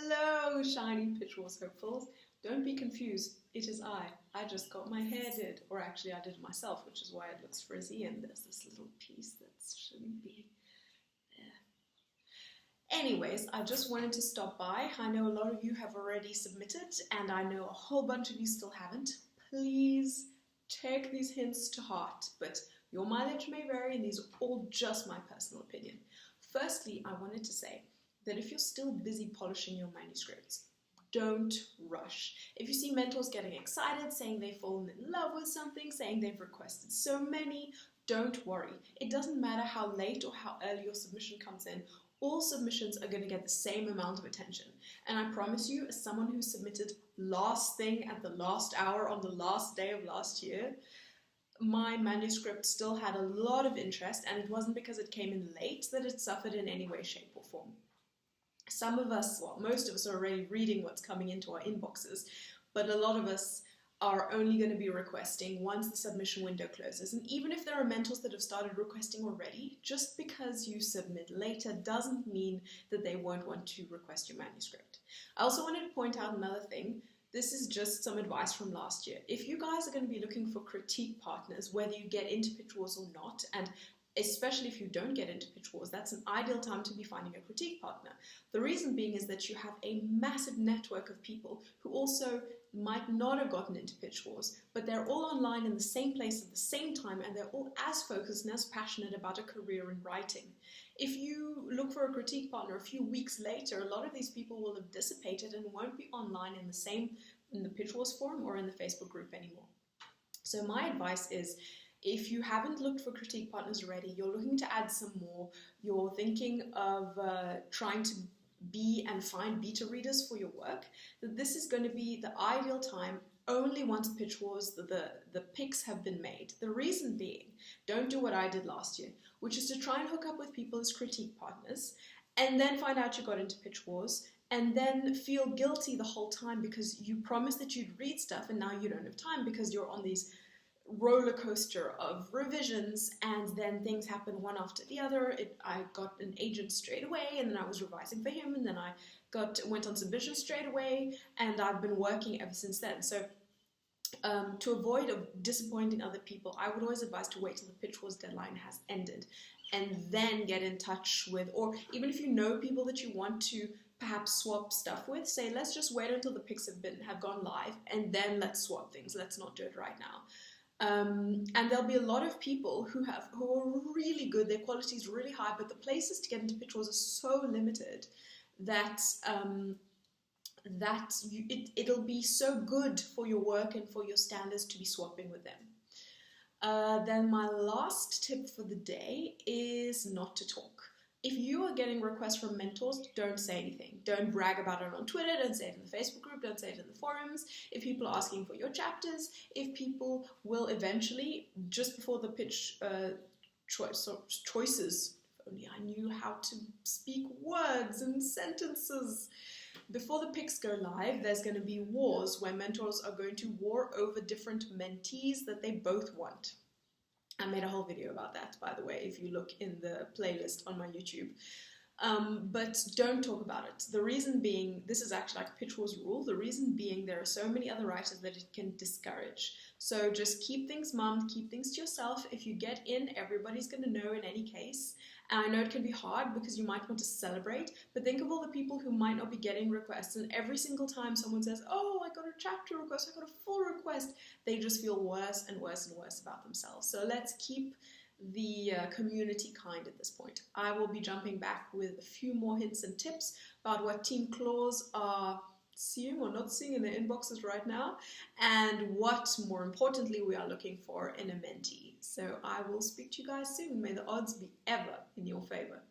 Hello, shiny Pitch Wars hopefuls. Don't be confused, it is I. I just got my hair did, or actually I did it myself, which is why it looks frizzy, and there's this little piece that shouldn't be there. Anyways, I just wanted to stop by. I know a lot of you have already submitted, and I know a whole bunch of you still haven't. Please take these hints to heart, but your mileage may vary, and these are all just my personal opinion. Firstly, I wanted to say that if you're still busy polishing your manuscripts, don't rush. If you see mentors getting excited, saying they've fallen in love with something, saying they've requested so many, don't worry. It doesn't matter how late or how early your submission comes in. All submissions are going to get the same amount of attention. And I promise you, as someone who submitted last thing at the last hour on the last day of last year, my manuscript still had a lot of interest, and it wasn't because it came in late that it suffered in any way, shape or form. Some of us, well, most of us are already reading what's coming into our inboxes, but a lot of us are only going to be requesting once the submission window closes. And even if there are mentors that have started requesting already, just because you submit later doesn't mean that they won't want to request your manuscript. I also wanted to point out another thing. This is just some advice from last year. If you guys are going to be looking for critique partners, whether you get into Pitch Wars or not, and especially if you don't get into Pitch Wars, that's an ideal time to be finding a critique partner. The reason being is that you have a massive network of people who also might not have gotten into Pitch Wars, but they're all online in the same place at the same time, and they're all as focused and as passionate about a career in writing. If you look for a critique partner a few weeks later, a lot of these people will have dissipated and won't be online in the Pitch Wars forum or in the Facebook group anymore. So my advice is, if you haven't looked for critique partners already, you're looking to add some more, you're thinking of trying to be and find beta readers for your work, that this is going to be the ideal time only once Pitch Wars, the picks have been made. The reason being, don't do what I did last year, which is to try and hook up with people as critique partners, and then find out you got into Pitch Wars, and then feel guilty the whole time because you promised that you'd read stuff and now you don't have time because you're on these roller coaster of revisions, and then things happen one after the other. I got an agent straight away, and then I was revising for him, and then I went on submission straight away, and I've been working ever since then. So to avoid disappointing other people, I would always advise to wait till the Pitch Wars deadline has ended and then get in touch with, or even if you know people that you want to perhaps swap stuff with, say let's just wait until the picks have gone live and then let's swap things. Let's not do it right now. And there'll be a lot of people who are really good, their quality is really high, but the places to get into Pitch Wars are so limited that it'll be so good for your work and for your standards to be swapping with them. Then my last tip for the day is not to talk. If you are getting requests from mentors, don't say anything. Don't brag about it on Twitter, don't say it in the Facebook group, don't say it in the forums. If people are asking for your chapters, if people will eventually, just before the pitch choices, if only I knew how to speak words and sentences. Before the picks go live, there's going to be wars where mentors are going to war over different mentees that they both want. I made a whole video about that, by the way, if you look in the playlist on my YouTube. But don't talk about it. The reason being, this is actually like a Pitch Wars rule, the reason being there are so many other writers that it can discourage. So just keep things mummed, keep things to yourself. If you get in, everybody's going to know in any case. And I know it can be hard because you might want to celebrate, but think of all the people who might not be getting requests, and every single time someone says, oh, I got a chapter request, I got a full request, they just feel worse and worse and worse about themselves. So let's keep the community kind at this point. I will be jumping back with a few more hints and tips about what Team Claws are seeing or not seeing in their inboxes right now, and what, more importantly, we are looking for in a mentee. So I will speak to you guys soon. May the odds be ever in your favor.